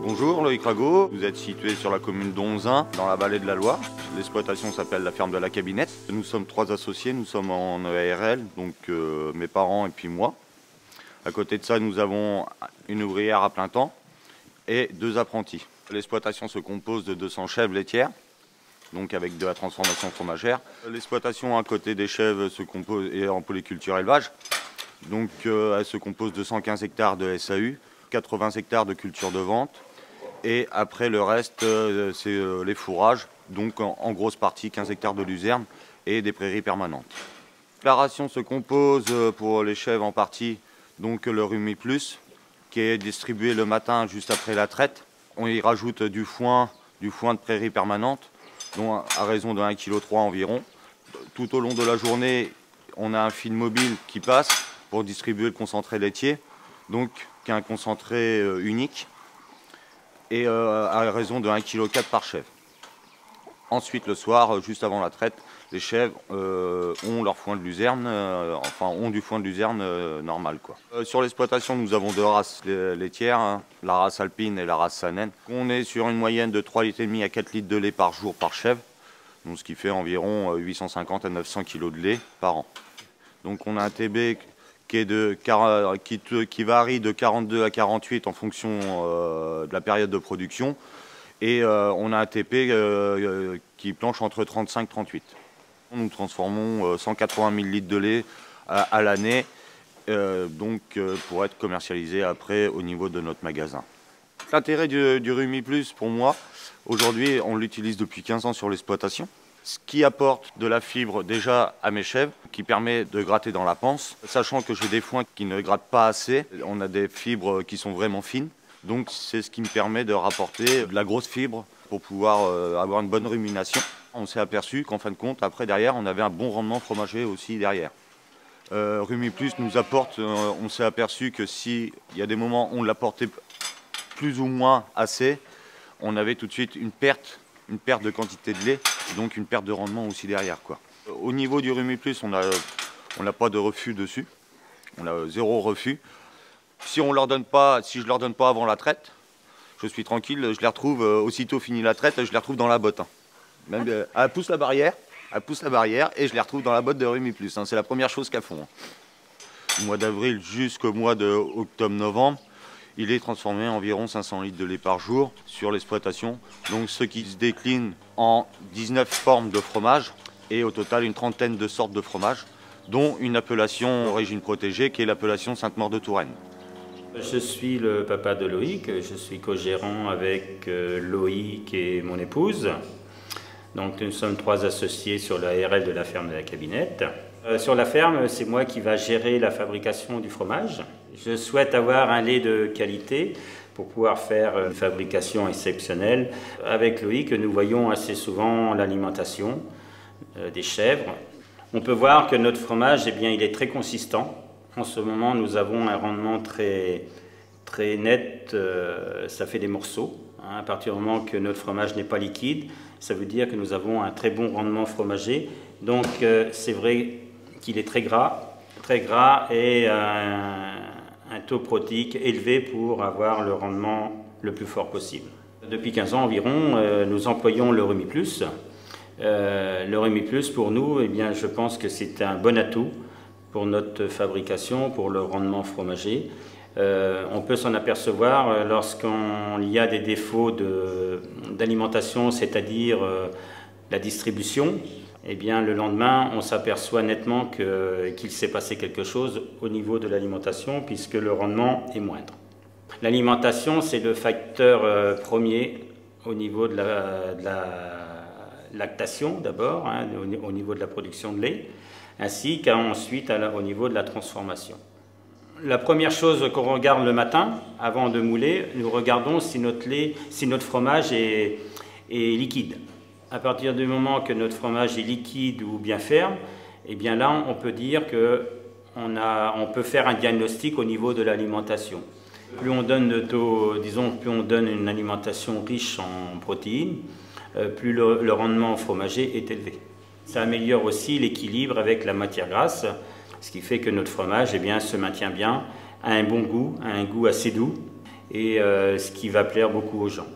Bonjour, Loïc Rago. Vous êtes situé sur la commune d'Onzin, dans la vallée de la Loire. L'exploitation s'appelle la ferme de la Cabinette. Nous sommes 3 associés, nous sommes en EARL, donc mes parents et puis moi. À côté de ça, nous avons une ouvrière à plein temps et 2 apprentis. L'exploitation se compose de 200 chèvres laitières, donc avec de la transformation fromagère. L'exploitation à côté des chèvres se compose est en polyculture élevage. Donc elle se compose de 115 hectares de SAU, 80 hectares de culture de vente. Et après le reste, c'est les fourrages, donc en grosse partie 15 hectares de luzerne et des prairies permanentes. La ration se compose pour les chèvres en partie, donc le Rumi Plus, qui est distribué le matin juste après la traite. On y rajoute du foin de prairies permanentes, dont à raison de 1,3 kg environ. Tout au long de la journée, on a un fil mobile qui passe pour distribuer le concentré laitier, donc qui est un concentré unique, et à raison de 1,4 kg par chèvre. Ensuite, le soir, juste avant la traite, les chèvres ont leur foin de luzerne, ont du foin de luzerne normal, quoi. Sur l'exploitation, nous avons 2 races laitières, hein, la race alpine et la race sanenne. On est sur une moyenne de 3,5 litres à 4 litres de lait par jour par chèvre, donc ce qui fait environ 850 à 900 kg de lait par an. Donc on a un TB qui varie de 42 à 48 en fonction de la période de production. Et on a un TP qui planche entre 35 et 38. Nous transformons 180 000 litres de lait à l'année, pour être commercialisé après au niveau de notre magasin. L'intérêt du Rumi Plus pour moi, aujourd'hui on l'utilise depuis 15 ans sur l'exploitation. Ce qui apporte de la fibre déjà à mes chèvres, qui permet de gratter dans la panse, sachant que j'ai des foins qui ne grattent pas assez. On a des fibres qui sont vraiment fines, donc c'est ce qui me permet de rapporter de la grosse fibre pour pouvoir avoir une bonne rumination. On s'est aperçu qu'en fin de compte, après derrière, on avait un bon rendement fromager aussi derrière. Rumi Plus nous apporte, on s'est aperçu que s'il y a des moments où on l'apportait plus ou moins assez, on avait tout de suite une perte de quantité de lait, donc une perte de rendement aussi derrière, quoi. Au niveau du Rumi Plus, on n'a pas de refus dessus, on a 0 refus. Si je leur donne pas avant la traite, je suis tranquille, je les retrouve aussitôt fini la traite, je les retrouve dans la botte. Hein. Même, elle pousse la barrière et je les retrouve dans la botte de Rumi Plus. Hein. C'est la première chose qu'elles font. Hein. Du mois d'avril jusqu'au mois d'octobre-novembre, il est transformé environ 500 litres de lait par jour sur l'exploitation. Donc ce qui se décline en 19 formes de fromage et au total une trentaine de sortes de fromage, dont une appellation d'origine protégée qui est l'appellation Sainte-Maure de Touraine. Je suis le papa de Loïc, je suis co-gérant avec Loïc et mon épouse. Donc nous sommes 3 associés sur la RL de la ferme de la Cabinette. Sur la ferme, c'est moi qui va gérer la fabrication du fromage. Je souhaite avoir un lait de qualité pour pouvoir faire une fabrication exceptionnelle. Avec Loïc, nous voyons assez souvent l'alimentation des chèvres. On peut voir que notre fromage, eh bien, il est très consistant. En ce moment, nous avons un rendement très net, ça fait des morceaux. Hein. À partir du moment que notre fromage n'est pas liquide, ça veut dire que nous avons un très bon rendement fromager. Donc c'est vrai qu'il est très gras et un taux protéique élevé pour avoir le rendement le plus fort possible. Depuis 15 ans environ, nous employons le Rumi Plus. Le Rumi Plus, pour nous, eh bien, je pense que c'est un bon atout pour notre fabrication, pour le rendement fromager. On peut s'en apercevoir lorsqu'il y a des défauts d'alimentation, c'est-à-dire la distribution. Eh bien, le lendemain, on s'aperçoit nettement qu'il s'est passé quelque chose au niveau de l'alimentation, puisque le rendement est moindre. L'alimentation, c'est le facteur premier au niveau de la lactation d'abord, hein, au niveau de la production de lait, ainsi qu'ensuite au niveau de la transformation. La première chose qu'on regarde le matin, avant de mouler, nous regardons si notre fromage est liquide. À partir du moment que notre fromage est liquide ou bien ferme, eh bien là, on peut dire qu'on peut faire un diagnostic au niveau de l'alimentation. Plus on donne plus on donne une alimentation riche en protéines, plus le rendement fromager est élevé. Ça améliore aussi l'équilibre avec la matière grasse, ce qui fait que notre fromage, eh bien, se maintient bien, a un bon goût, a un goût assez doux et ce qui va plaire beaucoup aux gens.